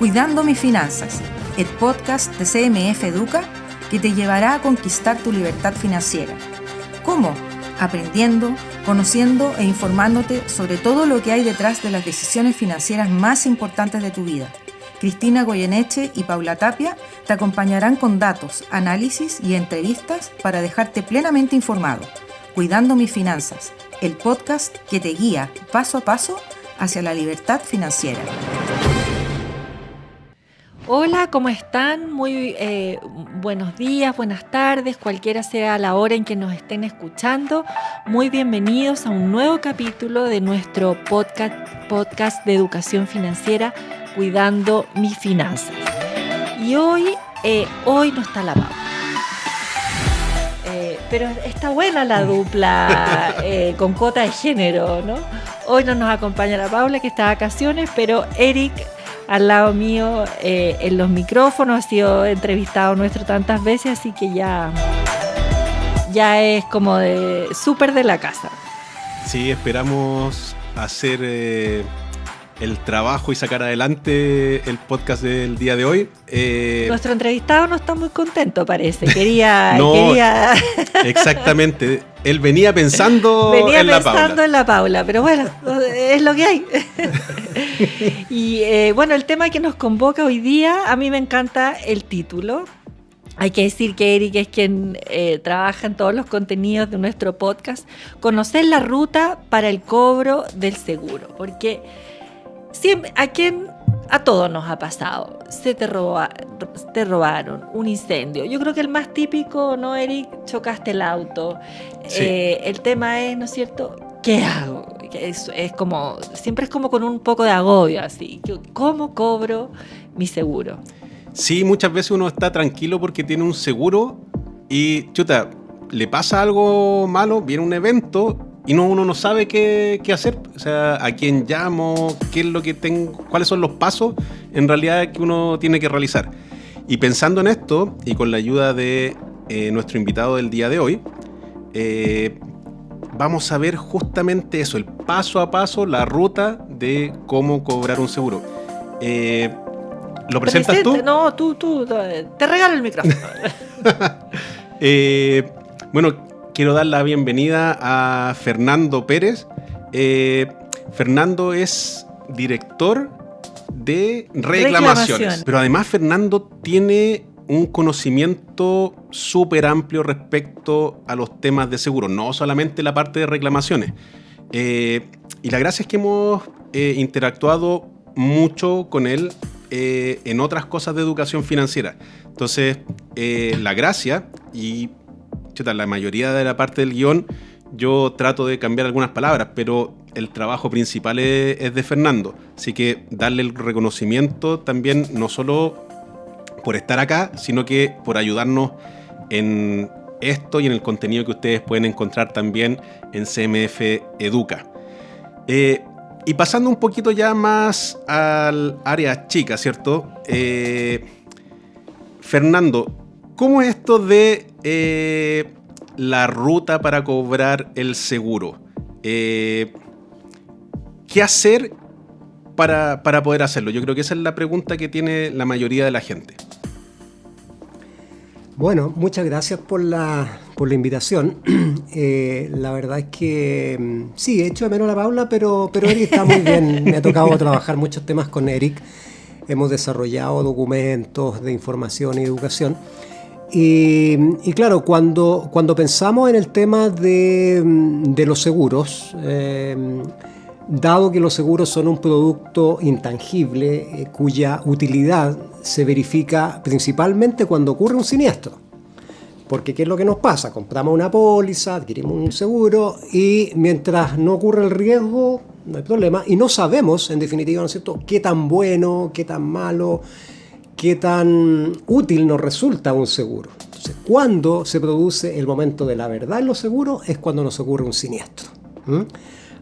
Cuidando mis finanzas, el podcast de CMF Educa que te llevará a conquistar tu libertad financiera. ¿Cómo? Aprendiendo, conociendo e informándote sobre todo lo que hay detrás de las decisiones financieras más importantes de tu vida. Cristina Goyeneche y Paula Tapia te acompañarán con datos, análisis y entrevistas para dejarte plenamente informado. Cuidando mis finanzas, el podcast que te guía paso a paso hacia la libertad financiera. Hola, ¿cómo están? Muy buenos días, buenas tardes, cualquiera sea la hora en que nos estén escuchando. Muy bienvenidos a un nuevo capítulo de nuestro podcast de educación financiera, Cuidando mis finanzas. Y hoy no está la Paula. Pero está buena la dupla con cuota de género, ¿no? Hoy no nos acompaña la Paula, que está de vacaciones, pero Eric, al lado mío, en los micrófonos, ha sido entrevistado nuestro tantas veces, así que ya es como súper de la casa. Sí, esperamos hacer el trabajo y sacar adelante el podcast del día de hoy. Nuestro entrevistado no está muy contento, parece. Quería... Exactamente. Él venía pensando en la Paula, pero bueno, es lo que hay. Y bueno, el tema que nos convoca hoy día, a mí me encanta el título. Hay que decir que Eric es quien trabaja en todos los contenidos de nuestro podcast. Conocer la ruta para el cobro del seguro. Porque siempre, a todos nos ha pasado. Te robaron, un incendio. Yo creo que el más típico, ¿no, Eric? Chocaste el auto. Sí. El tema es, ¿no es cierto? ¿Qué hago? Siempre es como con un poco de agobio, así. ¿Cómo cobro mi seguro? Sí, muchas veces uno está tranquilo porque tiene un seguro y, le pasa algo malo, viene un evento y uno no sabe qué hacer. O sea, a quién llamo, qué es lo que tengo, cuáles son los pasos en realidad que uno tiene que realizar. Y pensando en esto, y con la ayuda de nuestro invitado del día de hoy, vamos a ver justamente eso, el paso a paso, la ruta de cómo cobrar un seguro. ¿Lo presentas tú? No, tú, te regalo el micrófono. Bueno, quiero dar la bienvenida a Fernando Pérez. Fernando es director de reclamaciones. Pero además Fernando tiene un conocimiento súper amplio respecto a los temas de seguro, no solamente la parte de reclamaciones. Y la gracia es que hemos interactuado mucho con él en otras cosas de educación financiera. Entonces, la gracia y la mayoría de la parte del guión, yo trato de cambiar algunas palabras, pero el trabajo principal es de Fernando. Así que darle el reconocimiento también, no solo por estar acá, sino que por ayudarnos en esto y en el contenido que ustedes pueden encontrar también en CMF Educa. Y pasando un poquito ya más al área chica, ¿cierto? Fernando, ¿cómo es esto de la ruta para cobrar el seguro? ¿Qué hacer para poder hacerlo? Yo creo que esa es la pregunta que tiene la mayoría de la gente. Bueno, muchas gracias por la invitación. La verdad es que sí, he hecho de menos a la Paula, pero Eric está muy bien. Me ha tocado trabajar muchos temas con Eric. Hemos desarrollado documentos de información y educación. Y claro, cuando pensamos en el tema de los seguros, dado que los seguros son un producto intangible cuya utilidad se verifica principalmente cuando ocurre un siniestro. Porque ¿qué es lo que nos pasa? Compramos una póliza, adquirimos un seguro y mientras no ocurre el riesgo, no hay problema. Y no sabemos, en definitiva, ¿no es cierto?, qué tan bueno, qué tan malo, qué tan útil nos resulta un seguro. Entonces, cuando se produce el momento de la verdad en los seguros es cuando nos ocurre un siniestro.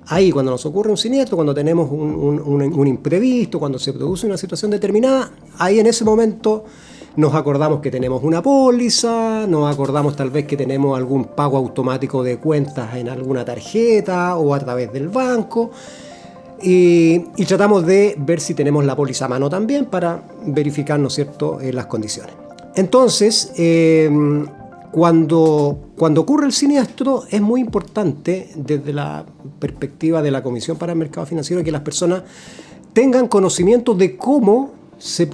Ahí, cuando nos ocurre un siniestro, cuando tenemos un imprevisto, cuando se produce una situación determinada, ahí en ese momento nos acordamos que tenemos una póliza, nos acordamos tal vez que tenemos algún pago automático de cuentas en alguna tarjeta o a través del banco. y tratamos de ver si tenemos la póliza a mano también para verificar, ¿no es cierto?, las condiciones. Entonces, cuando ocurre el siniestro, es muy importante desde la perspectiva de la Comisión para el Mercado Financiero que las personas tengan conocimiento de cómo se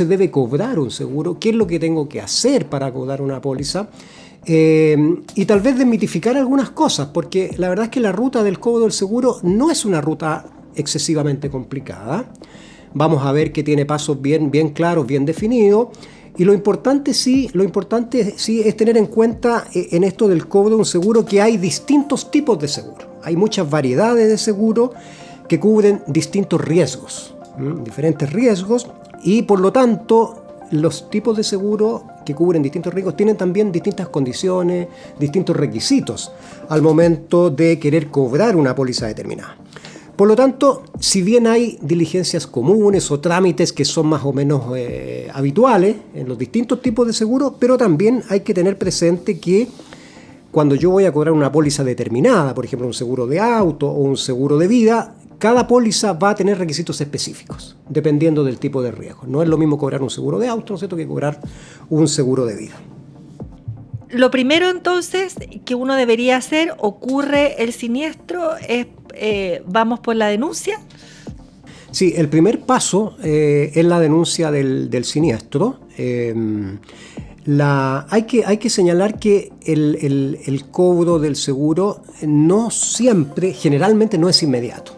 debe cobrar un seguro, qué es lo que tengo que hacer para cobrar una póliza, y tal vez desmitificar algunas cosas, porque la verdad es que la ruta del cobro del seguro no es una ruta excesivamente complicada. Vamos a ver que tiene pasos bien claros, bien definidos. Y lo importante sí es tener en cuenta en esto del cobro de un seguro que hay distintos tipos de seguro. Hay muchas variedades de seguro que cubren distintos riesgos, diferentes riesgos, y por lo tanto los tipos de seguro que cubren distintos riesgos tienen también distintas condiciones, distintos requisitos al momento de querer cobrar una póliza determinada. Por lo tanto, si bien hay diligencias comunes o trámites que son más o menos habituales en los distintos tipos de seguros, pero también hay que tener presente que cuando yo voy a cobrar una póliza determinada, por ejemplo un seguro de auto o un seguro de vida, cada póliza va a tener requisitos específicos, dependiendo del tipo de riesgo. No es lo mismo cobrar un seguro de auto, ¿no es cierto?, que cobrar un seguro de vida. Lo primero entonces que uno debería hacer, ocurre el siniestro, es vamos por la denuncia. Sí, el primer paso es la denuncia del siniestro. Hay que señalar que el cobro del seguro no siempre, generalmente no es inmediato.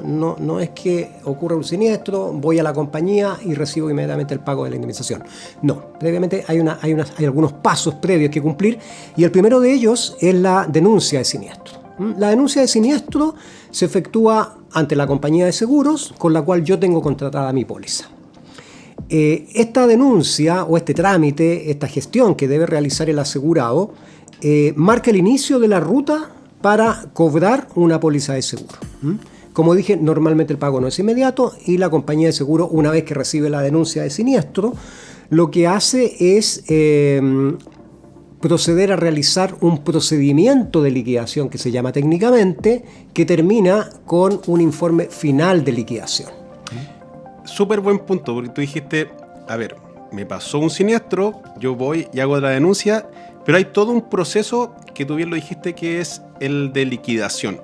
No es que ocurra un siniestro, voy a la compañía y recibo inmediatamente el pago de la indemnización. No, previamente hay algunos pasos previos que cumplir, y el primero de ellos es la denuncia de siniestro. La denuncia de siniestro se efectúa ante la compañía de seguros con la cual yo tengo contratada mi póliza. Esta denuncia o este trámite, esta gestión que debe realizar el asegurado, marca el inicio de la ruta para cobrar una póliza de seguro. Como dije, normalmente el pago no es inmediato, y la compañía de seguro, una vez que recibe la denuncia de siniestro, lo que hace es proceder a realizar un procedimiento de liquidación que se llama técnicamente, que termina con un informe final de liquidación. Súper buen punto, porque tú dijiste, a ver, me pasó un siniestro, yo voy y hago la denuncia, pero hay todo un proceso que tú bien lo dijiste, que es el de liquidación.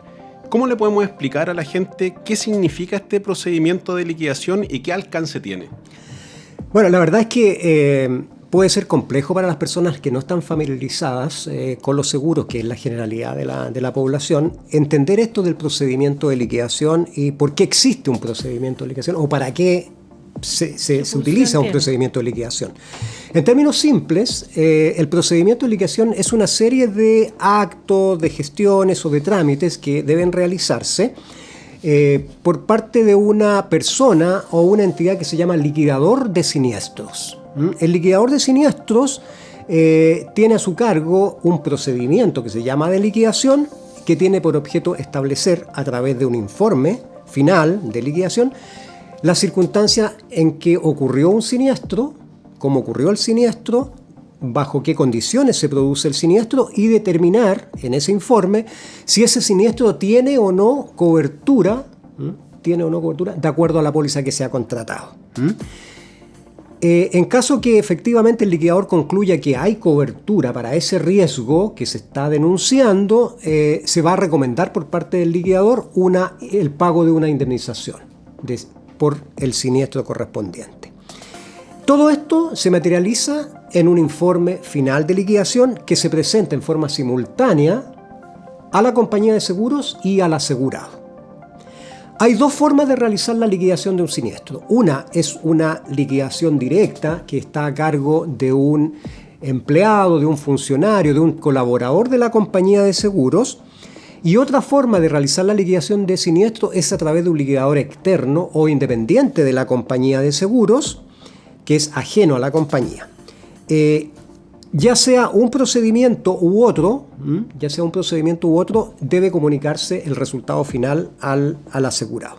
¿Cómo le podemos explicar a la gente qué significa este procedimiento de liquidación y qué alcance tiene? Bueno, la verdad es que puede ser complejo para las personas que no están familiarizadas con los seguros, que es la generalidad de la población, entender esto del procedimiento de liquidación y por qué existe un procedimiento de liquidación o para qué se utiliza un procedimiento de liquidación. En términos simples, el procedimiento de liquidación es una serie de actos, de gestiones o de trámites que deben realizarse por parte de una persona o una entidad que se llama liquidador de siniestros. El liquidador de siniestros tiene a su cargo un procedimiento que se llama de liquidación, que tiene por objeto establecer a través de un informe final de liquidación las circunstancias en que ocurrió un siniestro, cómo ocurrió el siniestro, bajo qué condiciones se produce el siniestro, y determinar en ese informe si ese siniestro tiene o no cobertura de acuerdo a la póliza que se ha contratado. En caso que efectivamente el liquidador concluya que hay cobertura para ese riesgo que se está denunciando, se va a recomendar por parte del liquidador el pago de una indemnización por el siniestro correspondiente. Todo esto se materializa en un informe final de liquidación que se presenta en forma simultánea a la compañía de seguros y al asegurado. Hay dos formas de realizar la liquidación de un siniestro. Una es una liquidación directa que está a cargo de un empleado, de un funcionario, de un colaborador de la compañía de seguros. Y otra forma de realizar la liquidación de siniestro es a través de un liquidador externo o independiente de la compañía de seguros, que es ajeno a la compañía. Ya sea un procedimiento u otro, debe comunicarse el resultado final al asegurado.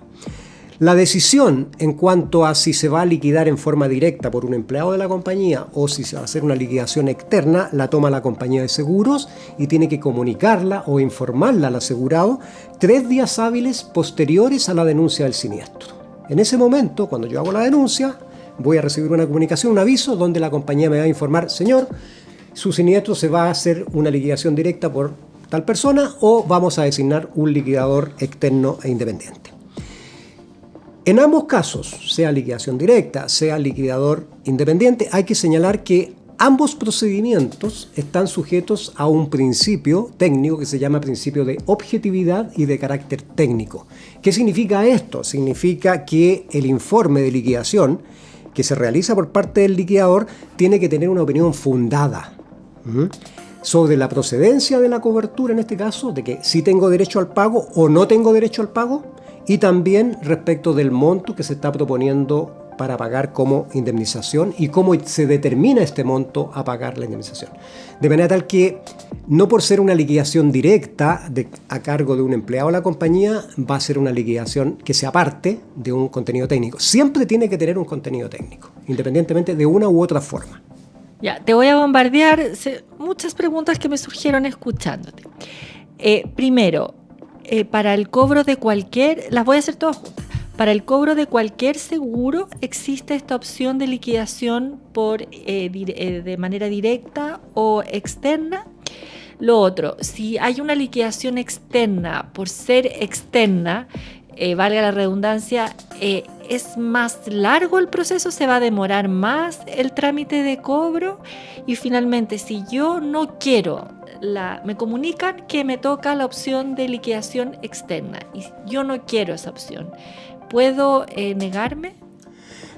La decisión en cuanto a si se va a liquidar en forma directa por un empleado de la compañía o si se va a hacer una liquidación externa la toma la compañía de seguros y tiene que comunicarla o informarla al asegurado 3 días hábiles posteriores a la denuncia del siniestro. En ese momento, cuando yo hago la denuncia, voy a recibir una comunicación, un aviso, donde la compañía me va a informar: señor, su siniestro se va a hacer una liquidación directa por tal persona o vamos a designar un liquidador externo e independiente. En ambos casos, sea liquidación directa, sea liquidador independiente, hay que señalar que ambos procedimientos están sujetos a un principio técnico que se llama principio de objetividad y de carácter técnico. ¿Qué significa esto? Significa que el informe de liquidación que se realiza por parte del liquidador tiene que tener una opinión fundada sobre la procedencia de la cobertura, en este caso, de que sí tengo derecho al pago o no tengo derecho al pago, y también respecto del monto que se está proponiendo para pagar como indemnización y cómo se determina este monto a pagar la indemnización. De manera tal que, no por ser una liquidación directa a cargo de un empleado de la compañía, va a ser una liquidación que se aparte de un contenido técnico. Siempre tiene que tener un contenido técnico, independientemente de una u otra forma. Ya, te voy a bombardear muchas preguntas que me surgieron escuchándote. Primero, para el cobro de cualquier, las voy a hacer todas juntas. Para el cobro de cualquier seguro existe esta opción de liquidación de manera directa o externa. Lo otro, si hay una liquidación externa, por ser externa, valga la redundancia, ¿es más largo el proceso? ¿Se va a demorar más el trámite de cobro? Y finalmente, si yo no quiero, me comunican que me toca la opción de liquidación externa y yo no quiero esa opción, ¿puedo negarme?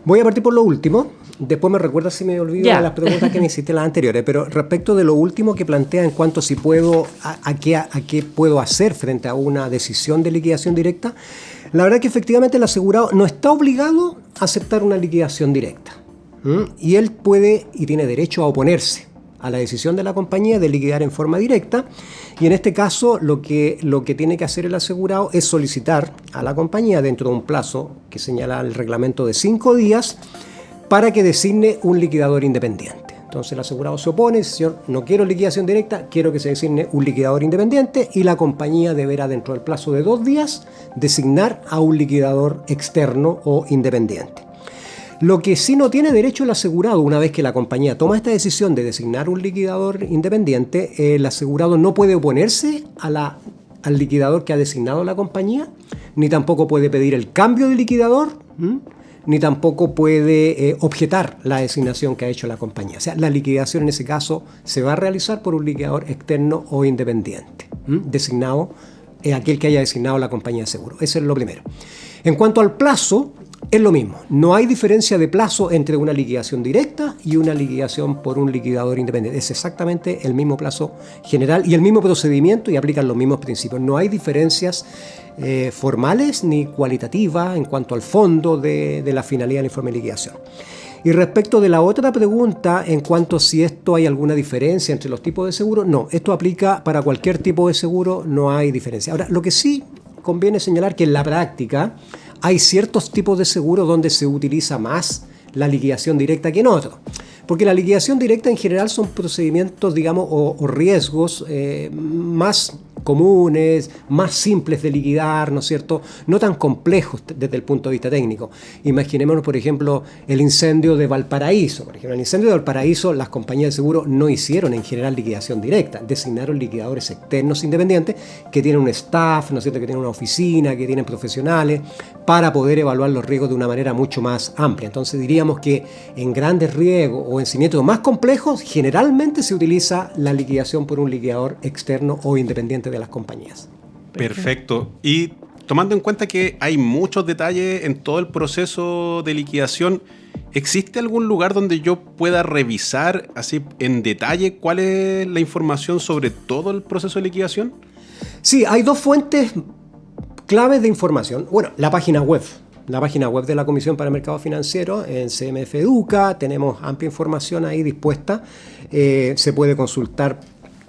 Voy a partir por lo último. Después me recuerda si me olvido de las preguntas que me hiciste las anteriores. Pero respecto de lo último que plantea en cuanto si puedo, a qué puedo hacer frente a una decisión de liquidación directa, la verdad es que efectivamente el asegurado no está obligado a aceptar una liquidación directa. Y él puede y tiene derecho a oponerse a la decisión de la compañía de liquidar en forma directa, y en este caso lo que tiene que hacer el asegurado es solicitar a la compañía dentro de un plazo que señala el reglamento de 5 días para que designe un liquidador independiente. Entonces el asegurado se opone, dice: señor, no quiero liquidación directa, quiero que se designe un liquidador independiente, y la compañía deberá dentro del plazo de 2 días designar a un liquidador externo o independiente. Lo que sí no tiene derecho el asegurado, una vez que la compañía toma esta decisión de designar un liquidador independiente, el asegurado no puede oponerse al liquidador que ha designado la compañía, ni tampoco puede pedir el cambio de liquidador, ni tampoco puede objetar la designación que ha hecho la compañía. O sea, la liquidación en ese caso se va a realizar por un liquidador externo o independiente, designado, aquel que haya designado la compañía de seguro. Eso es lo primero. En cuanto al plazo, es lo mismo. No hay diferencia de plazo entre una liquidación directa y una liquidación por un liquidador independiente. Es exactamente el mismo plazo general y el mismo procedimiento, y aplican los mismos principios. No hay diferencias formales ni cualitativas en cuanto al fondo de la finalidad del informe de liquidación. Y respecto de la otra pregunta, en cuanto a si esto hay alguna diferencia entre los tipos de seguro, no. Esto aplica para cualquier tipo de seguro, no hay diferencia. Ahora, lo que sí conviene señalar que en la práctica hay ciertos tipos de seguro donde se utiliza más la liquidación directa que en otros. Porque la liquidación directa en general son procedimientos, digamos, o riesgos más comunes, más simples de liquidar, ¿no es cierto? No tan complejos desde el punto de vista técnico. Imaginémonos, por ejemplo, el incendio de Valparaíso. Por ejemplo, el incendio de Valparaíso, las compañías de seguro no hicieron en general liquidación directa, designaron liquidadores externos independientes que tienen un staff, ¿no es cierto?, que tienen una oficina, que tienen profesionales, para poder evaluar los riesgos de una manera mucho más amplia. Entonces diríamos que en grandes riesgos o en siniestros más complejos, generalmente se utiliza la liquidación por un liquidador externo o independiente de las compañías. Perfecto. Y tomando en cuenta que hay muchos detalles en todo el proceso de liquidación, ¿existe algún lugar donde yo pueda revisar así en detalle cuál es la información sobre todo el proceso de liquidación? Sí, hay 2 fuentes claves de información. Bueno, la página web de la Comisión para el Mercado Financiero en CMF Educa, tenemos amplia información ahí dispuesta. Se puede consultar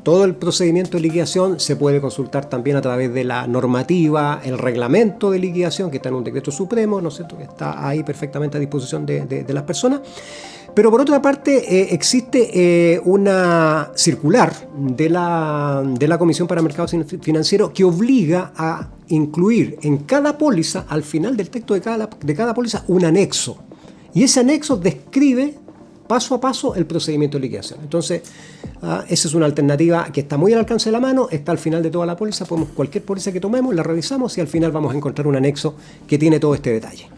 todo el procedimiento de liquidación, se puede consultar también a través de la normativa, el reglamento de liquidación, que está en un decreto supremo, ¿no es cierto?, que está ahí perfectamente a disposición de las personas. Pero por otra parte, existe una circular de la Comisión para Mercados Financieros que obliga a incluir en cada póliza, al final del texto de cada póliza, un anexo. Y ese anexo describe paso a paso el procedimiento de liquidación. Entonces, esa es una alternativa que está muy al alcance de la mano, está al final de toda la póliza. Cualquier póliza que tomemos, la revisamos y al final vamos a encontrar un anexo que tiene todo este detalle.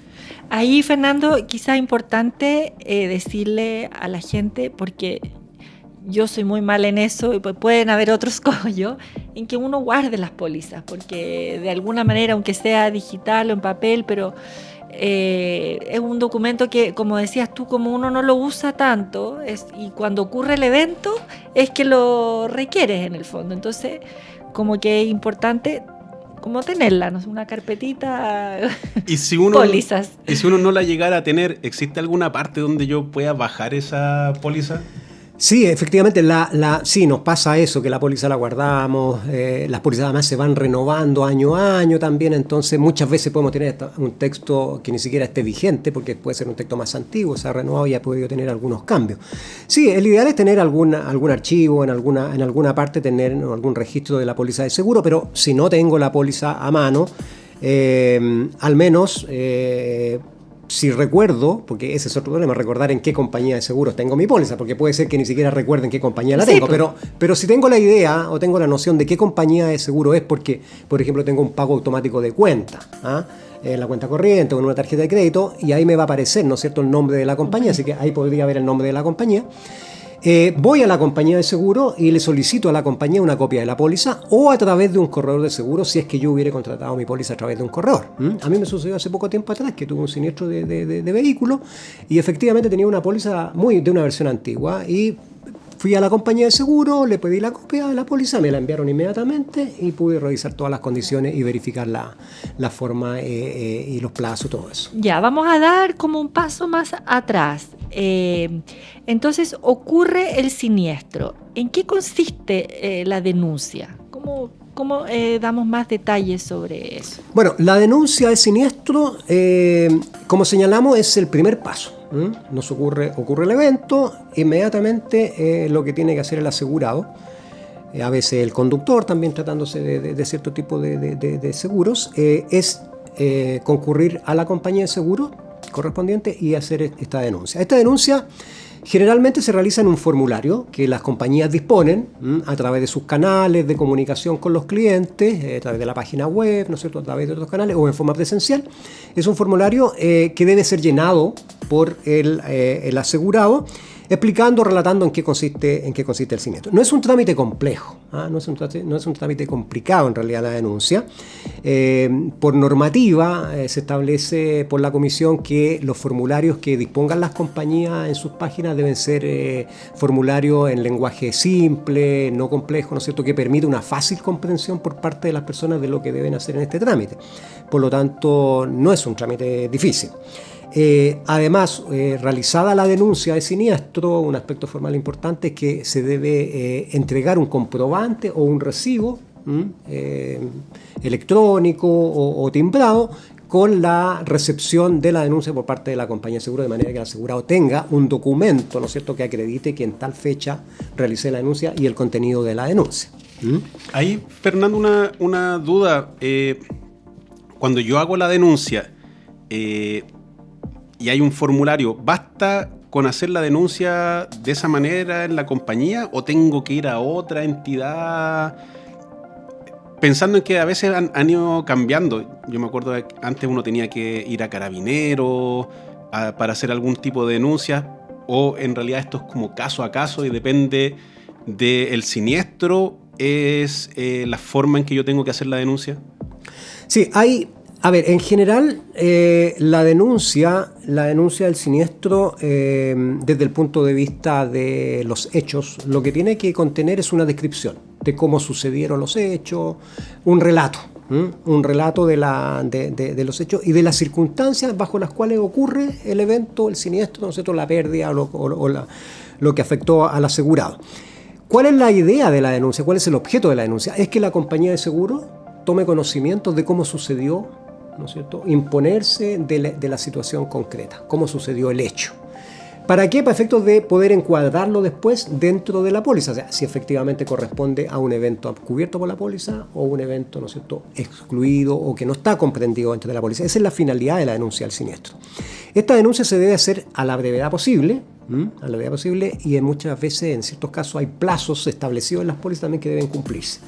Ahí, Fernando, quizás es importante decirle a la gente, porque yo soy muy mal en eso y pueden haber otros como yo, en que uno guarde las pólizas, porque de alguna manera, aunque sea digital o en papel, pero es un documento que, como decías tú, como uno no lo usa tanto, y cuando ocurre el evento es que lo requieres en el fondo. Entonces, como que es importante como tenerla, ¿no? Una carpetita, pólizas. Y si uno no la llegara a tener, ¿existe alguna parte donde yo pueda bajar esa póliza? Sí, efectivamente, sí, nos pasa eso, que la póliza la guardamos, las pólizas además se van renovando año a año también, entonces muchas veces podemos tener un texto que ni siquiera esté vigente, porque puede ser un texto más antiguo, se ha renovado y ha podido tener algunos cambios. Sí, el ideal es tener algún archivo, en alguna parte tener algún registro de la póliza de seguro, pero si no tengo la póliza a mano, al menos... si recuerdo, porque ese es otro problema, recordar en qué compañía de seguros tengo mi póliza, porque puede ser que ni siquiera recuerde en qué compañía la tengo, pero si tengo la idea o tengo la noción de qué compañía de seguro es, porque, por ejemplo, tengo un pago automático de cuenta, en la cuenta corriente o en una tarjeta de crédito, y ahí me va a aparecer, ¿no es cierto?, el nombre de la compañía, así que ahí podría ver el nombre de la compañía. Voy a la compañía de seguro y le solicito a la compañía una copia de la póliza o a través de un corredor de seguro, si es que yo hubiera contratado mi póliza a través de un corredor. A mí me sucedió hace poco tiempo atrás que tuve un siniestro de vehículo y efectivamente tenía una póliza de una versión antigua y fui a la compañía de seguro, le pedí la copia de la póliza, me la enviaron inmediatamente y pude revisar todas las condiciones y verificar la forma y los plazos, todo eso. Ya, vamos a dar como un paso más atrás. Entonces, ocurre el siniestro. ¿En qué consiste la denuncia? ¿Cómo damos más detalles sobre eso? Bueno, la denuncia de siniestro, como señalamos, es el primer paso. Nos ocurre el evento, inmediatamente lo que tiene que hacer el asegurado, a veces el conductor también tratándose de cierto tipo de seguros, es concurrir a la compañía de seguro correspondiente y hacer esta denuncia. Esta denuncia generalmente se realiza en un formulario que las compañías disponen a través de sus canales de comunicación con los clientes, a través de la página web, ¿no es cierto?, a través de otros canales o en forma presencial. Es un formulario que debe ser llenado por el asegurado, explicando, relatando en qué consiste el siniestro. No es un trámite complejo, no es un trámite complicado en realidad la denuncia. Por normativa se establece por la comisión que los formularios que dispongan las compañías en sus páginas deben ser formularios en lenguaje simple, no complejo, ¿no es cierto?, que permite una fácil comprensión por parte de las personas de lo que deben hacer en este trámite. Por lo tanto, no es un trámite difícil. Además, realizada la denuncia de siniestro, un aspecto formal importante es que se debe entregar un comprobante o un recibo electrónico o timbrado con la recepción de la denuncia por parte de la compañía de seguro, de manera que el asegurado tenga un documento, ¿no es cierto?, que acredite que en tal fecha realicé la denuncia y el contenido de la denuncia. Ahí, Fernando, una duda. Cuando yo hago la denuncia y hay un formulario, ¿basta con hacer la denuncia de esa manera en la compañía o tengo que ir a otra entidad? Pensando en que a veces han ido cambiando. Yo me acuerdo que antes uno tenía que ir a Carabineros para hacer algún tipo de denuncia, o en realidad esto es como caso a caso y depende del siniestro, es la forma en que yo tengo que hacer la denuncia. Sí, a ver, en general, la denuncia del siniestro, desde el punto de vista de los hechos, lo que tiene que contener es una descripción de cómo sucedieron los hechos, un relato de los hechos y de las circunstancias bajo las cuales ocurre el evento, el siniestro, ¿no es cierto?, la pérdida o lo que afectó al asegurado. ¿Cuál es la idea de la denuncia? ¿Cuál es el objeto de la denuncia? Es que la compañía de seguro tome conocimiento de cómo sucedió, ¿no es cierto?, imponerse de la situación concreta, cómo sucedió el hecho. ¿Para qué? Para efectos de poder encuadrarlo después dentro de la póliza. O sea, si efectivamente corresponde a un evento cubierto por la póliza o un evento, ¿no es cierto?, excluido o que no está comprendido dentro de la póliza. Esa es la finalidad de la denuncia del siniestro. Esta denuncia se debe hacer a la brevedad posible, y en muchas veces, en ciertos casos, hay plazos establecidos en las pólizas también que deben cumplirse.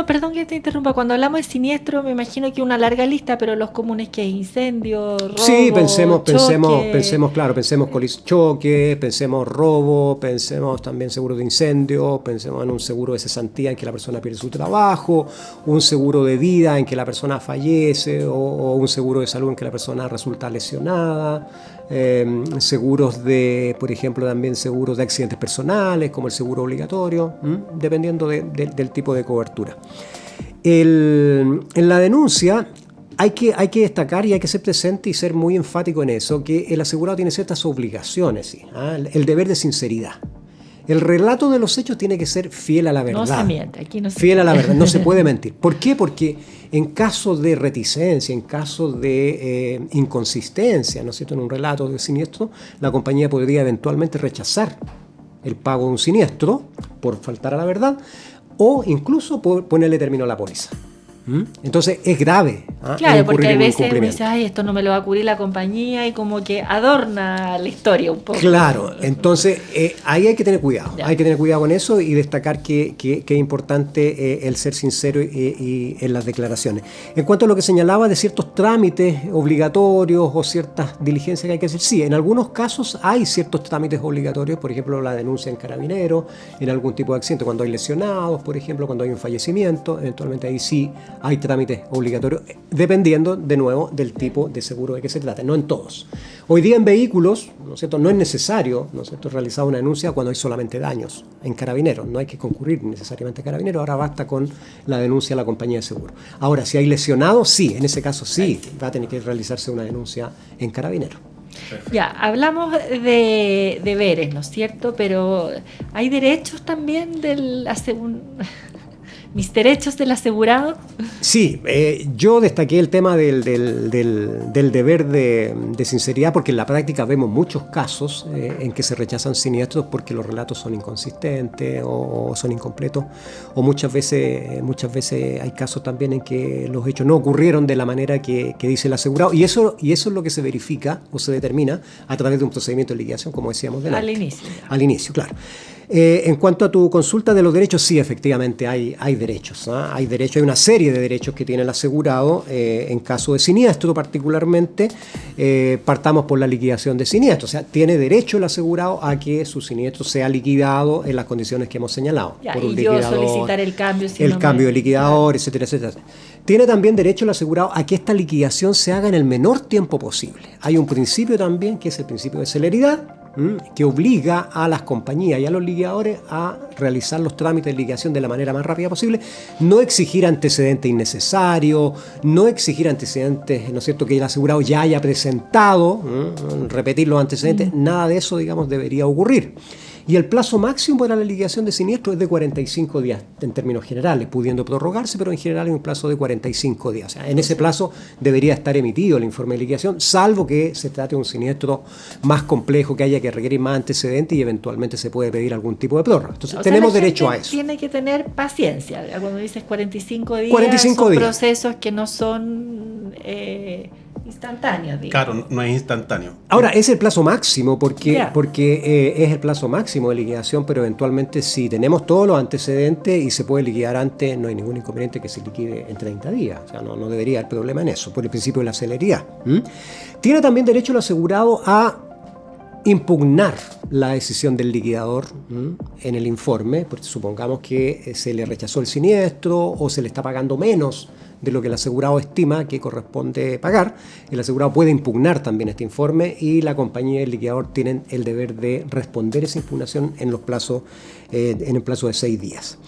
Perdón que te interrumpa, cuando hablamos de siniestro me imagino que una larga lista, pero los comunes que es incendio, robo, sí, pensemos choque, pensemos robo, pensemos también seguro de incendio, pensemos en un seguro de cesantía en que la persona pierde su trabajo, un seguro de vida en que la persona fallece o un seguro de salud en que la persona resulta lesionada. Seguros de, por ejemplo, también seguros de accidentes personales, como el seguro obligatorio, dependiendo del tipo de cobertura. En la denuncia hay que destacar y hay que ser presente y ser muy enfático en eso, que el asegurado tiene ciertas obligaciones, ¿sí? El deber de sinceridad. El relato de los hechos tiene que ser fiel a la verdad. No se miente, aquí no se fiel a la verdad, no se puede mentir. ¿Por qué? Porque en caso de reticencia, en caso de inconsistencia, ¿no es cierto?, en un relato de siniestro, la compañía podría eventualmente rechazar el pago de un siniestro por faltar a la verdad o incluso por ponerle término a la póliza. Entonces es grave. Claro, porque a veces uno dice, ay, esto no me lo va a cubrir la compañía, y como que adorna la historia un poco. Claro, entonces ahí hay que tener cuidado. Ya. Hay que tener cuidado con eso y destacar que es importante el ser sincero y en las declaraciones. En cuanto a lo que señalaba de ciertos trámites obligatorios o ciertas diligencias que hay que hacer, sí, en algunos casos hay ciertos trámites obligatorios, por ejemplo, la denuncia en Carabineros, en algún tipo de accidente, cuando hay lesionados, por ejemplo, cuando hay un fallecimiento, eventualmente ahí sí hay trámites obligatorios, dependiendo, de nuevo, del tipo de seguro de que se trate, no en todos. Hoy día en vehículos, ¿no es cierto?, no es necesario, ¿no es cierto?, realizar una denuncia cuando hay solamente daños. En Carabineros no hay que concurrir necesariamente a Carabineros, ahora basta con la denuncia a la compañía de seguro. Ahora, si hay lesionados, sí, en ese caso sí, va a tener que realizarse una denuncia en Carabineros. Ya, hablamos de deberes, ¿no es cierto? Pero hay derechos también del mis derechos del asegurado. Sí, yo destaqué el tema del deber de sinceridad, porque en la práctica vemos muchos casos en que se rechazan siniestros porque los relatos son inconsistentes o son incompletos, o muchas veces hay casos también en que los hechos no ocurrieron de la manera que dice el asegurado, y eso es lo que se verifica o se determina a través de un procedimiento de liquidación, como decíamos delante. Al inicio, claro. En cuanto a tu consulta de los derechos, sí, efectivamente hay derechos. Hay una serie de derechos que tiene el asegurado en caso de siniestro particularmente. Partamos por la liquidación de siniestro. O sea, tiene derecho el asegurado a que su siniestro sea liquidado en las condiciones que hemos señalado. Ya, por un liquidador, solicitar el cambio. Cambio de liquidador, etcétera, etcétera. Tiene también derecho el asegurado a que esta liquidación se haga en el menor tiempo posible. Hay un principio también, que es el principio de celeridad, que obliga a las compañías y a los liquidadores a realizar los trámites de liquidación de la manera más rápida posible, no exigir antecedentes innecesarios, no exigir antecedentes, ¿no es cierto?, que el asegurado ya haya presentado, repetir los antecedentes, nada de eso, digamos, debería ocurrir. Y el plazo máximo para la liquidación de siniestro es de 45 días en términos generales, pudiendo prorrogarse, pero en general es un plazo de 45 días. O sea, en ese plazo debería estar emitido el informe de liquidación, salvo que se trate de un siniestro más complejo, que haya que requerir más antecedentes y eventualmente se puede pedir algún tipo de prórroga. Entonces, tenemos derecho a eso. Tiene que tener paciencia. Cuando dices 45 días, 45 son días. Procesos que no son instantáneos, digamos. Claro, no es instantáneo. Ahora, es el plazo máximo porque es el plazo máximo de liquidación, pero eventualmente si tenemos todos los antecedentes y se puede liquidar antes, no hay ningún inconveniente que se liquide en 30 días. O sea, no debería haber problema en eso, por el principio de la celeridad. Tiene también derecho el asegurado a impugnar la decisión del liquidador en el informe, porque supongamos que se le rechazó el siniestro o se le está pagando menos de lo que el asegurado estima que corresponde pagar. El asegurado puede impugnar también este informe y la compañía y el liquidador tienen el deber de responder esa impugnación en el plazo de 6 días.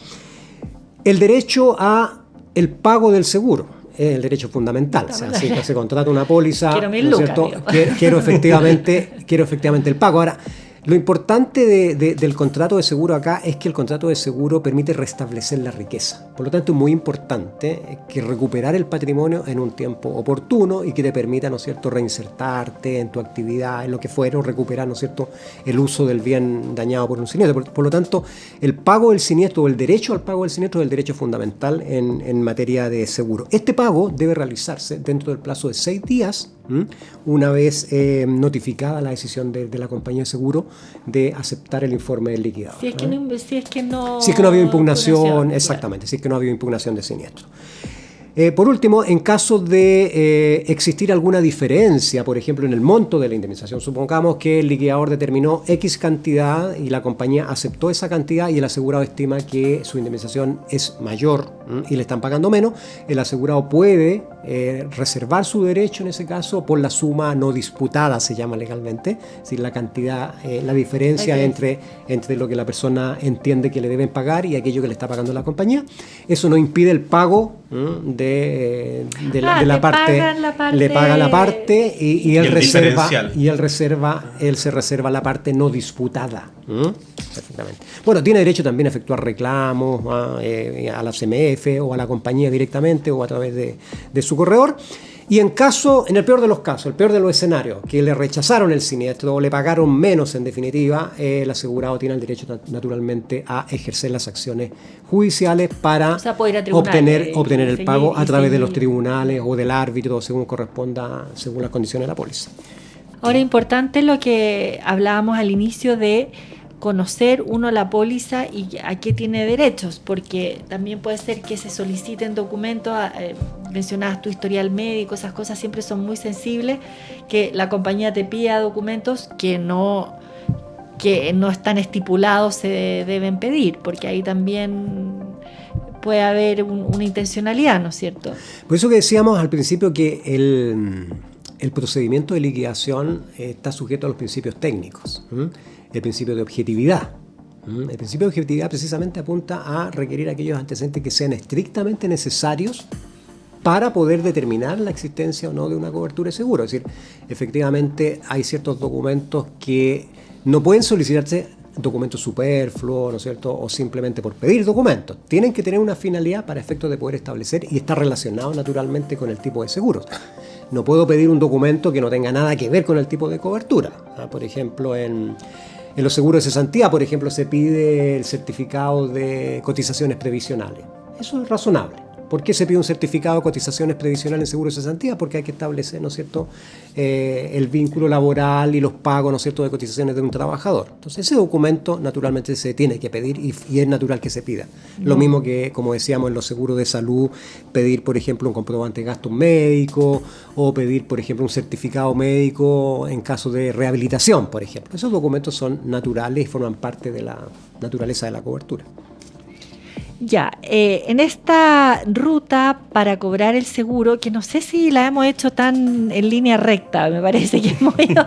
El derecho a el pago del seguro es el derecho fundamental. O sea, si se contrata una póliza, quiero 1000 ¿no es cierto? Quiero efectivamente el pago. Ahora, Lo importante del contrato de seguro acá es que el contrato de seguro permite restablecer la riqueza. Por lo tanto, es muy importante que recuperar el patrimonio en un tiempo oportuno y que te permita, ¿no es cierto?, reinsertarte en tu actividad, en lo que fuera, o recuperar, ¿no es cierto?, el uso del bien dañado por un siniestro. Por lo tanto, el pago del siniestro o el derecho al pago del siniestro es el derecho fundamental en materia de seguro. Este pago debe realizarse dentro del plazo de 6 días, una vez notificada la decisión de la compañía de seguro de aceptar el informe del liquidador. Si es que no ha habido impugnación, exactamente, claro. Si es que no ha habido impugnación de siniestro. Por último, en caso de existir alguna diferencia, por ejemplo, en el monto de la indemnización, supongamos que el liquidador determinó X cantidad y la compañía aceptó esa cantidad y el asegurado estima que su indemnización es mayor y le están pagando menos, el asegurado puede reservar su derecho en ese caso por la suma no disputada, se llama legalmente, es decir, la cantidad, la diferencia entre lo que la persona entiende que le deben pagar y aquello que le está pagando la compañía. Eso no impide el pago de la parte, le paga la parte y él se reserva la parte no disputada. Perfectamente. Bueno, tiene derecho también a efectuar reclamos a la CMF o a la compañía directamente o a través de su corredor. Y en el peor de los casos, el peor de los escenarios, que le rechazaron el siniestro o le pagaron menos en definitiva, el asegurado tiene el derecho naturalmente a ejercer las acciones judiciales para obtener el pago a través de los tribunales o del árbitro, según corresponda, según las condiciones de la póliza. Ahora, importante lo que hablábamos al inicio de conocer uno la póliza y a qué tiene derechos, porque también puede ser que se soliciten documentos, mencionabas tu historial médico, esas cosas siempre son muy sensibles, que la compañía te pida documentos que no están estipulados se deben pedir, porque ahí también puede haber una intencionalidad, ¿no es cierto? Por eso que decíamos al principio que el procedimiento de liquidación está sujeto a los principios técnicos. El principio de objetividad. El principio de objetividad precisamente apunta a requerir aquellos antecedentes que sean estrictamente necesarios para poder determinar la existencia o no de una cobertura de seguro. Es decir, efectivamente hay ciertos documentos que no pueden solicitarse documentos superfluos, ¿no es cierto?, o simplemente por pedir documentos. Tienen que tener una finalidad para efectos de poder establecer y estar relacionado naturalmente con el tipo de seguros. No puedo pedir un documento que no tenga nada que ver con el tipo de cobertura. Por ejemplo, en los seguros de cesantía, por ejemplo, se pide el certificado de cotizaciones previsionales. Eso es razonable. ¿Por qué se pide un certificado de cotizaciones previsionales en seguros de cesantía? Porque hay que establecer, ¿no es cierto?, el vínculo laboral y los pagos, ¿no es cierto?, de cotizaciones de un trabajador. Entonces, ese documento naturalmente se tiene que pedir y es natural que se pida. No. Lo mismo que, como decíamos, en los seguros de salud, pedir, por ejemplo, un comprobante de gastos médicos o pedir, por ejemplo, un certificado médico en caso de rehabilitación, por ejemplo. Esos documentos son naturales y forman parte de la naturaleza de la cobertura. Ya, en esta ruta para cobrar el seguro, que no sé si la hemos hecho tan en línea recta, me parece que hemos ido,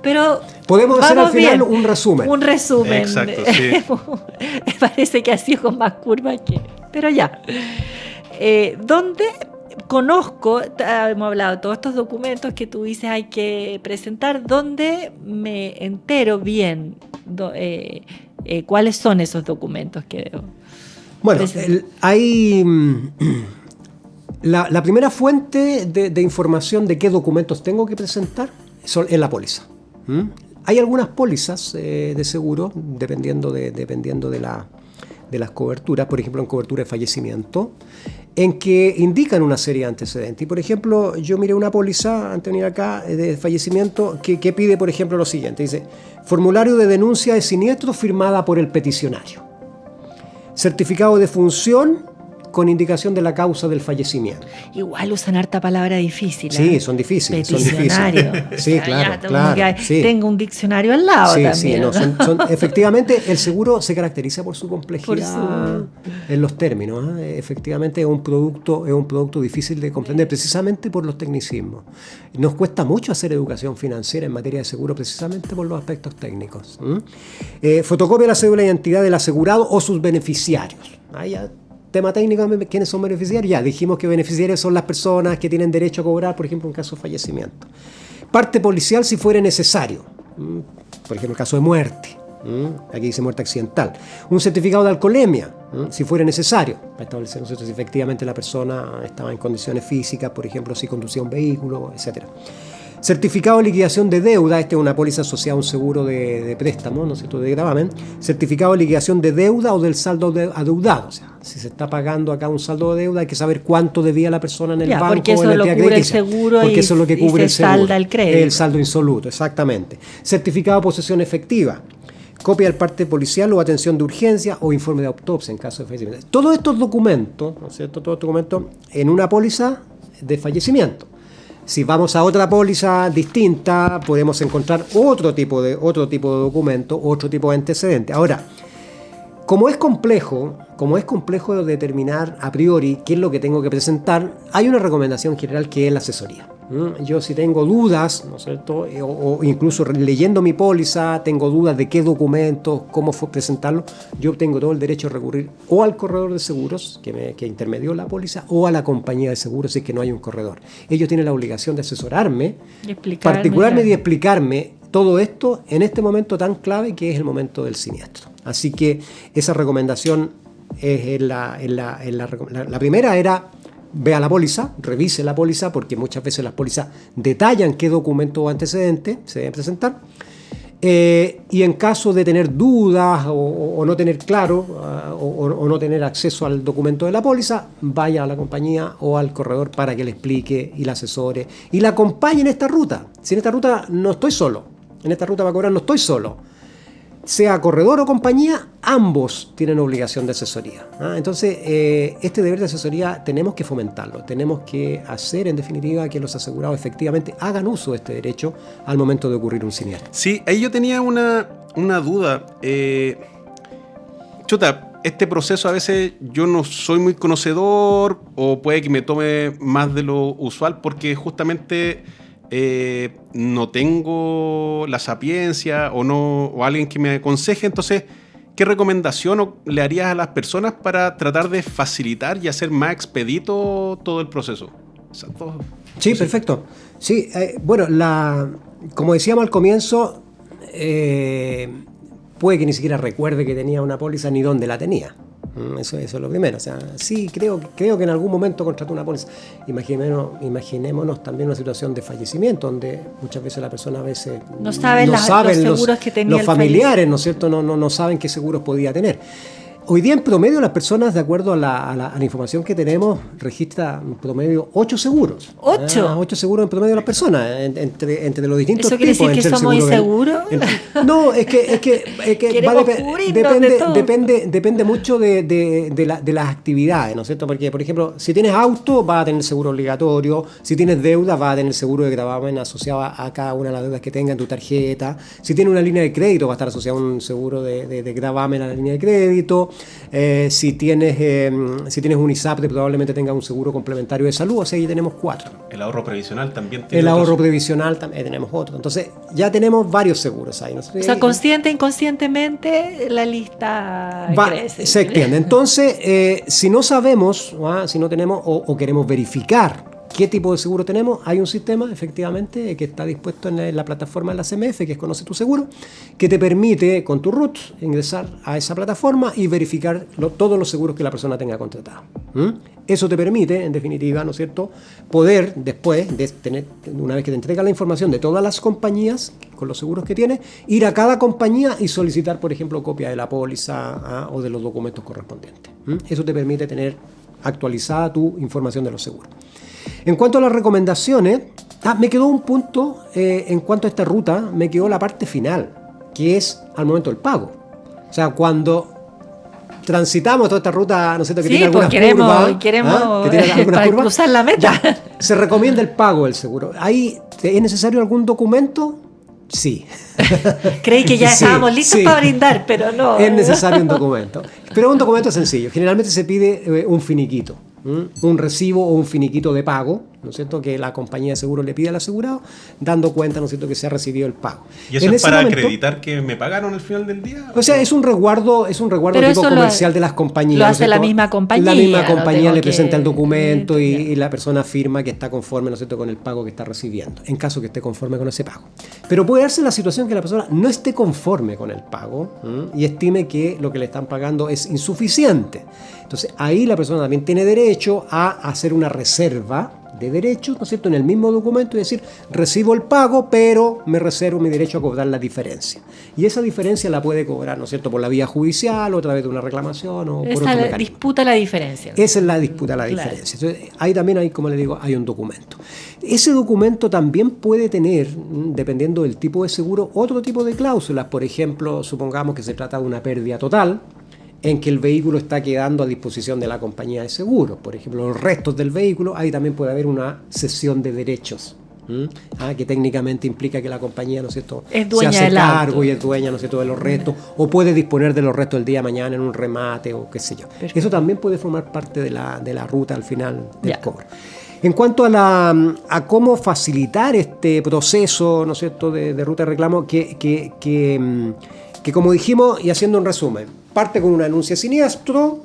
pero podemos hacer al final un resumen. Un resumen. Exacto, sí. Me parece que ha sido con más curvas que... Pero ya. ¿Dónde conozco, hemos hablado de todos estos documentos que tú dices hay que presentar, ¿dónde me entero bien cuáles son esos documentos que debo? Bueno, la primera fuente de información de qué documentos tengo que presentar es la póliza. Hay algunas pólizas de seguro, dependiendo de las coberturas, por ejemplo en cobertura de fallecimiento, en que indican una serie de antecedentes. Y por ejemplo, yo miré una póliza antes de venir acá de fallecimiento que pide, por ejemplo, lo siguiente. Dice, formulario de denuncia de siniestro firmada por el peticionario. Certificado de función con indicación de la causa del fallecimiento. Igual usan harta palabra difícil. Sí, son difíciles. Peticionario. Sí, claro. Sí. Tengo un diccionario al lado también. Sí, no, efectivamente, el seguro se caracteriza por su complejidad en los términos. Efectivamente, es un producto difícil de comprender, precisamente por los tecnicismos. Nos cuesta mucho hacer educación financiera en materia de seguro, precisamente por los aspectos técnicos. Fotocopia de la cédula de identidad del asegurado o sus beneficiarios. Tema técnico, ¿quiénes son beneficiarios? Ya dijimos que beneficiarios son las personas que tienen derecho a cobrar, por ejemplo, en caso de fallecimiento. Parte policial si fuera necesario. por ejemplo, el caso de muerte. Aquí dice muerte accidental. Un certificado de alcoholemia, si fuera necesario, para establecer, ¿no es cierto?, si efectivamente la persona estaba en condiciones físicas, por ejemplo, si conducía un vehículo, etc. Certificado de liquidación de deuda, este es una póliza asociada a un seguro de préstamo, ¿no es cierto?, de gravamen. Certificado de liquidación de deuda o del saldo adeudado. O sea, si se está pagando acá un saldo de deuda, hay que saber cuánto debía la persona en el banco porque eso o en la lo entidad cubre el crediticia. seguro Porque eso es lo que cubre el seguro. Salda el crédito. El saldo insoluto, exactamente. Certificado de posesión efectiva. Copia del parte policial o atención de urgencia o informe de autopsia en caso de fallecimiento. Todos estos documentos, ¿no es cierto?, todos estos documentos en una póliza de fallecimiento. Si vamos a otra póliza distinta, podemos encontrar otro tipo de documento, otro tipo de antecedente. Ahora, como es complejo determinar a priori qué es lo que tengo que presentar, hay una recomendación general que es la asesoría. Yo si tengo dudas, ¿no es cierto?, o incluso leyendo mi póliza, tengo dudas de qué documentos, cómo presentarlo, yo tengo todo el derecho a recurrir o al corredor de seguros que intermedió la póliza o a la compañía de seguros si es que no hay un corredor. Ellos tienen la obligación de asesorarme, particularmente y explicarme todo esto en este momento tan clave que es el momento del siniestro. Así que esa recomendación es la primera era: vea la póliza, revise la póliza, porque muchas veces las pólizas detallan qué documento o antecedente se deben presentar. Y en caso de tener dudas o no tener claro o no tener acceso al documento de la póliza, vaya a la compañía o al corredor para que le explique y la asesore y la acompañe en esta ruta. Si en esta ruta no estoy solo, en esta ruta para cobrar no estoy solo. Sea corredor o compañía, ambos tienen obligación de asesoría. Entonces, este deber de asesoría tenemos que fomentarlo, tenemos que hacer, en definitiva, que los asegurados efectivamente hagan uso de este derecho al momento de ocurrir un siniestro. Sí, ahí yo tenía una duda. Este proceso a veces yo no soy muy conocedor o puede que me tome más de lo usual porque justamente no tengo la sapiencia o alguien que me aconseje. Entonces, ¿qué recomendación le harías a las personas para tratar de facilitar y hacer más expedito todo el proceso? Sí, perfecto. Sí, bueno, como decíamos al comienzo, puede que ni siquiera recuerde que tenía una póliza ni dónde la tenía. Eso es lo primero. O sea, sí, creo que en algún momento contrató una póliza. Imaginémonos también una situación de fallecimiento, donde muchas veces la persona a veces no saben los seguros que tenía los familiares, ¿no es cierto? No saben qué seguros podía tener. Hoy día, en promedio, las personas, de acuerdo a la información que tenemos, registra en promedio 8 seguros. ¿8? 8 seguros en promedio de las personas, entre los distintos tipos. ¿Eso quiere decir que somos inseguros? No, es que depende mucho de las actividades, ¿no es cierto? Porque, por ejemplo, si tienes auto, vas a tener seguro obligatorio. Si tienes deuda, vas a tener seguro de gravamen asociado a cada una de las deudas que tenga en tu tarjeta. Si tienes una línea de crédito, va a estar asociado a un seguro de gravamen a la línea de crédito. Si tienes un ISAPRE, probablemente tengas un seguro complementario de salud. O sea, ahí tenemos 4. El ahorro previsional también tiene. El ahorro previsional también tenemos otro. Entonces, ya tenemos varios seguros ahí, ¿no? O sea, consciente e inconscientemente la lista crece. Se extiende. Entonces, si no sabemos, si no tenemos o queremos verificar qué tipo de seguro tenemos, hay un sistema, efectivamente, que está dispuesto en la plataforma de la CMF, que es Conoce tu Seguro, que te permite, con tu RUT, ingresar a esa plataforma y verificar todos los seguros que la persona tenga contratado. Eso te permite, en definitiva, ¿no es cierto?, poder después, una vez que te entrega la información de todas las compañías con los seguros que tienes, ir a cada compañía y solicitar, por ejemplo, copia de la póliza o de los documentos correspondientes. Eso te permite tener actualizada tu información de los seguros. En cuanto a las recomendaciones, me quedó un punto en cuanto a esta ruta, me quedó la parte final, que es al momento del pago. O sea, cuando transitamos toda esta ruta, ¿no es cierto?, que tiene algunas curvas, queremos para cruzar la meta. Ya, se recomienda el pago del seguro. ¿Ahí es necesario algún documento? Sí. Creí que ya estábamos listos para brindar, pero no. Es necesario un documento. Pero un documento sencillo. Generalmente se pide un finiquito. Un recibo o un finiquito de pago, ¿no es cierto?, que la compañía de seguro le pide al asegurado, dando cuenta, ¿no es cierto?, que se ha recibido el pago. ¿Y eso es para acreditar que me pagaron al final del día? O sea, es un resguardo tipo comercial de las compañías. Lo hace la misma compañía. La misma compañía le presenta el documento y la persona firma que está conforme, ¿no es cierto?, con el pago que está recibiendo, en caso que esté conforme con ese pago. Pero puede darse la situación que la persona no esté conforme con el pago y estime que lo que le están pagando es insuficiente. Entonces, ahí la persona también tiene derecho a hacer una reserva de derechos, ¿no es cierto?, en el mismo documento y decir, recibo el pago, pero me reservo mi derecho a cobrar la diferencia. Y esa diferencia la puede cobrar, ¿no es cierto?, por la vía judicial o a través de una reclamación o por otro mecanismo. Disputa la diferencia. Esa es la disputa, la diferencia. Entonces, ahí también como le digo, hay un documento. Ese documento también puede tener, dependiendo del tipo de seguro, otro tipo de cláusulas. Por ejemplo, supongamos que se trata de una pérdida total, en que el vehículo está quedando a disposición de la compañía de seguros. Por ejemplo, los restos del vehículo, ahí también puede haber una cesión de derechos, que técnicamente implica que la compañía, ¿no es cierto?, se hace cargo y es dueña, ¿no es cierto?, de los restos, o puede disponer de los restos el día de mañana en un remate o qué sé yo. Perfecto. Eso también puede formar parte de la ruta al final del cobro. En cuanto a cómo facilitar este proceso, ¿no es cierto?, de ruta de reclamo, que como dijimos, y haciendo un resumen, parte con una denuncia de siniestro.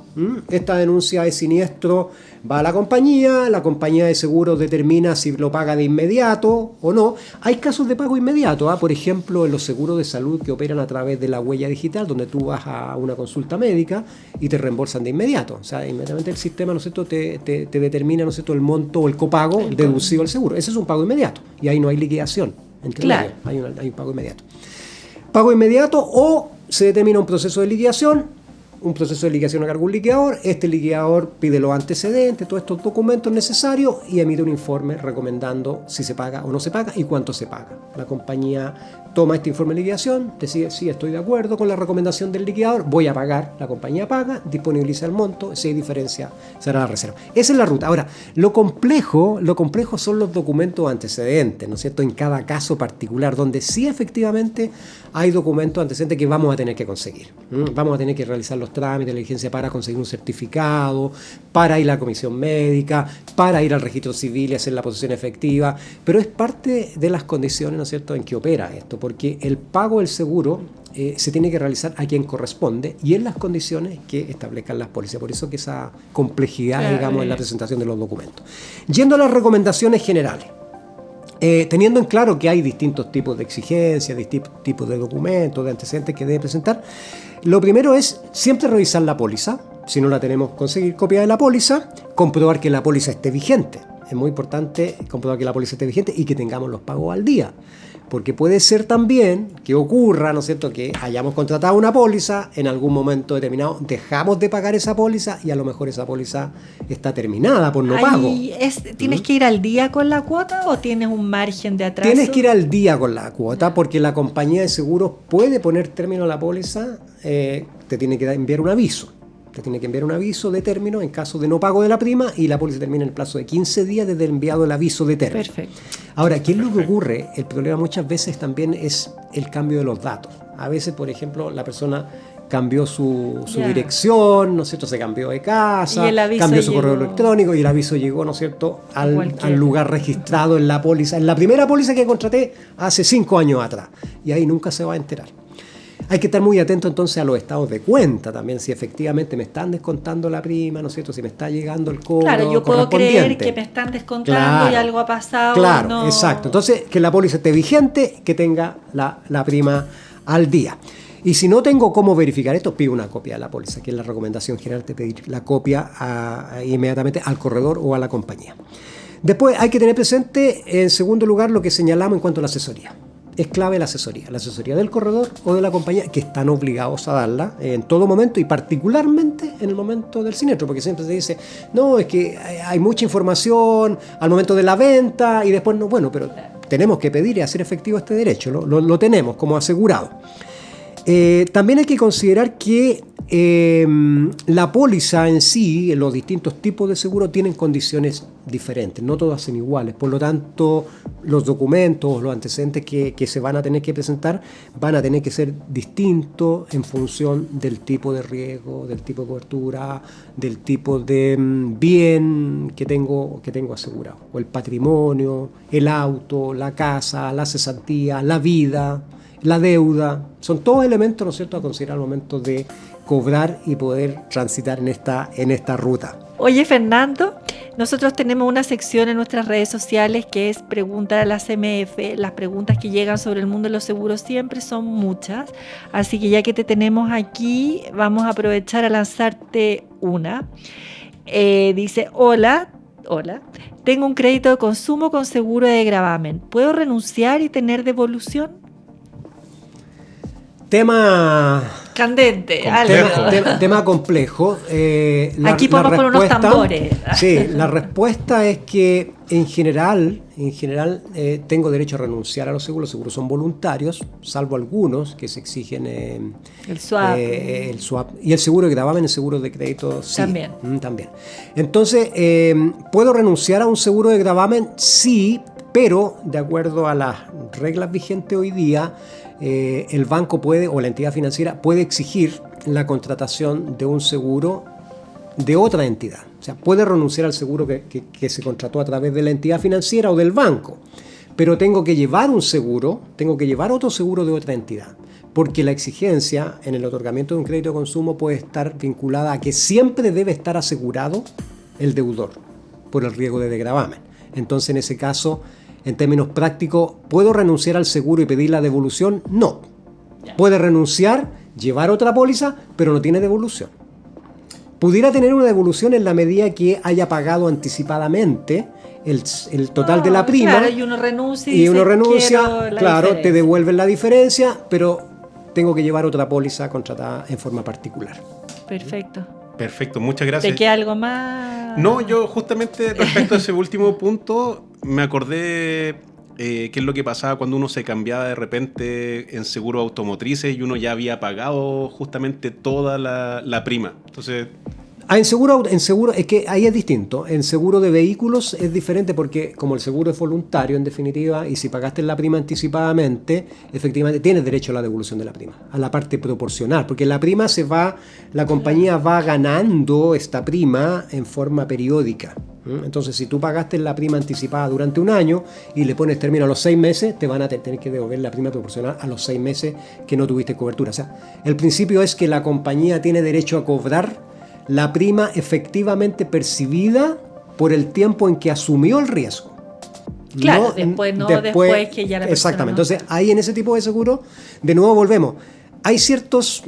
Esta denuncia de siniestro va a la compañía de seguros determina si lo paga de inmediato o no. Hay casos de pago inmediato, por ejemplo, en los seguros de salud que operan a través de la huella digital, donde tú vas a una consulta médica y te reembolsan de inmediato. O sea, inmediatamente el sistema, ¿no es cierto?, te determina, ¿no es cierto?, el monto o el copago deducido al seguro. Ese es un pago inmediato y ahí no hay liquidación. Claro. Hay un pago inmediato. Pago inmediato o se determina un proceso de liquidación a cargo de un liquidador. Este liquidador pide los antecedentes, todos estos documentos necesarios y emite un informe recomendando si se paga o no se paga y cuánto se paga. La compañía toma este informe de liquidación, decide, sí, estoy de acuerdo con la recomendación del liquidador, voy a pagar, la compañía paga, disponibiliza el monto, si hay diferencia será la reserva. Esa es la ruta. Ahora, lo complejo son los documentos antecedentes, ¿no es cierto?, en cada caso particular, donde sí efectivamente hay documentos antecedentes que vamos a tener que conseguir. Vamos a tener que realizar los trámites, la diligencia para conseguir un certificado, para ir a la comisión médica, para ir al registro civil y hacer la posesión efectiva, pero es parte de las condiciones, ¿no es cierto?, en que opera esto, porque el pago del seguro se tiene que realizar a quien corresponde y en las condiciones que establezcan las pólizas. Por eso que esa complejidad, digamos, en la presentación de los documentos. Yendo a las recomendaciones generales. Teniendo en claro que hay distintos tipos de exigencias, distintos tipos de documentos, de antecedentes que debe presentar, lo primero es siempre revisar la póliza. Si no la tenemos, conseguir copia de la póliza, comprobar que la póliza esté vigente. Es muy importante comprobar que la póliza esté vigente y que tengamos los pagos al día. Porque puede ser también que ocurra, ¿no es cierto?, que hayamos contratado una póliza, en algún momento determinado dejamos de pagar esa póliza y a lo mejor esa póliza está terminada por no pago. ¿Tienes que ir al día con la cuota o tienes un margen de atraso? Tienes que ir al día con la cuota porque la compañía de seguros puede poner término a la póliza, te tiene que enviar un aviso. Te tiene que enviar un aviso de término en caso de no pago de la prima y la póliza termina en el plazo de 15 días desde el enviado el aviso de término. Perfecto. Ahora, ¿qué es lo que ocurre? El problema muchas veces también es el cambio de los datos. A veces, por ejemplo, la persona cambió su dirección, ¿no es cierto?, se cambió de casa, cambió su correo electrónico y el aviso llegó, ¿no es cierto?, al lugar registrado en la póliza, en la primera póliza que contraté hace 5 años atrás. Y ahí nunca se va a enterar. Hay que estar muy atento entonces a los estados de cuenta también, si efectivamente me están descontando la prima, ¿no es cierto?, si me está llegando el cobro. Claro, yo puedo creer que me están descontando y algo ha pasado. Claro, no. Exacto. Entonces, que la póliza esté vigente, que tenga la prima al día. Y si no tengo cómo verificar esto, pido una copia de la póliza, que es la recomendación general de pedir la copia inmediatamente al corredor o a la compañía. Después hay que tener presente, en segundo lugar, lo que señalamos en cuanto a la asesoría. Es clave la asesoría del corredor o de la compañía, que están obligados a darla en todo momento y particularmente en el momento del siniestro, porque siempre se dice, no, es que hay mucha información al momento de la venta y después no, bueno, pero tenemos que pedir y hacer efectivo este derecho, lo tenemos como asegurado. También hay que considerar que la póliza en sí, los distintos tipos de seguro tienen condiciones diferentes, no todas son iguales. Por lo tanto, los documentos, los antecedentes que se van a tener que presentar van a tener que ser distintos en función del tipo de riesgo, del tipo de cobertura, del tipo de bien que tengo asegurado, o el patrimonio, el auto, la casa, la cesantía, la vida, la deuda. Son todos elementos, ¿no es cierto?, a considerar al momento de cobrar y poder transitar en esta ruta. Oye, Fernando, nosotros tenemos una sección en nuestras redes sociales que es Preguntar a la CMF. Las preguntas que llegan sobre el mundo de los seguros siempre son muchas, así que ya que te tenemos aquí, vamos a aprovechar a lanzarte una. Dice, hola, tengo un crédito de consumo con seguro de gravamen. ¿Puedo renunciar y tener devolución? Tema candente, tema complejo. Aquí podemos poner unos tambores. Sí, la respuesta es que en general tengo derecho a renunciar a los seguros. Los seguros son voluntarios, salvo algunos que se exigen el swap y el seguro de gravamen, el seguro de crédito, sí, también. Entonces, ¿puedo renunciar a un seguro de gravamen? Sí, pero de acuerdo a las reglas vigentes hoy día, el banco puede, o la entidad financiera puede exigir la contratación de un seguro de otra entidad. O sea, puede renunciar al seguro que se contrató a través de la entidad financiera o del banco, pero tengo que llevar otro seguro de otra entidad, porque la exigencia en el otorgamiento de un crédito de consumo puede estar vinculada a que siempre debe estar asegurado el deudor por el riesgo de desgravamen. Entonces, en ese caso, en términos prácticos, ¿puedo renunciar al seguro y pedir la devolución? No. Puede renunciar, llevar otra póliza, pero no tiene devolución. Pudiera tener una devolución en la medida que haya pagado anticipadamente el total de la prima. Claro, y uno renuncia, claro, te devuelven la diferencia, pero tengo que llevar otra póliza contratada en forma particular. Perfecto, muchas gracias. ¿Te queda algo más? No, yo justamente respecto a ese último punto me acordé qué es lo que pasaba cuando uno se cambiaba de repente en seguro automotrices y uno ya había pagado justamente toda la prima. Entonces... En seguro, es que ahí es distinto. En seguro de vehículos es diferente porque como el seguro es voluntario, en definitiva, y si pagaste la prima anticipadamente, efectivamente tienes derecho a la devolución de la prima, a la parte proporcional, porque la prima la compañía va ganando esta prima en forma periódica. Entonces, si tú pagaste la prima anticipada durante un año y le pones término a los 6 meses, te van a tener que devolver la prima proporcional a los 6 meses que no tuviste cobertura. O sea, el principio es que la compañía tiene derecho a cobrar la prima efectivamente percibida por el tiempo en que asumió el riesgo. Claro, después que ya la persona... Exactamente. Entonces, ahí en ese tipo de seguro, de nuevo volvemos. Hay ciertas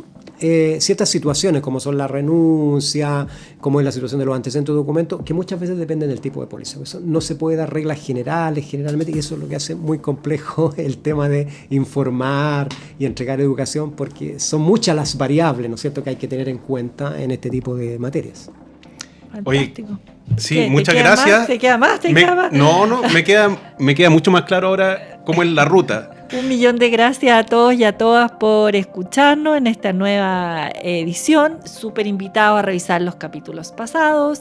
situaciones, como son la renuncia, como es la situación de los antecedentes de documentos, que muchas veces dependen del tipo de póliza. Eso no se puede dar reglas generales, generalmente, y eso es lo que hace muy complejo el tema de informar y entregar educación, porque son muchas las variables, ¿no es cierto?, que hay que tener en cuenta en este tipo de materias. Fantástico. Oye, sí, muchas gracias. ¿Te queda más? No, me queda mucho más claro ahora cómo es la ruta. 1.000.000 de gracias a todos y a todas por escucharnos en esta nueva edición. Súper invitados a revisar los capítulos pasados,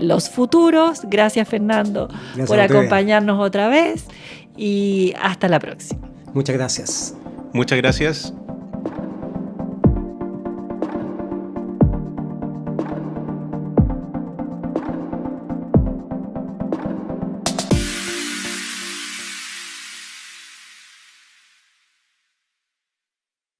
los futuros. Gracias, Fernando, por acompañarnos otra vez y hasta la próxima. Muchas gracias. Muchas gracias.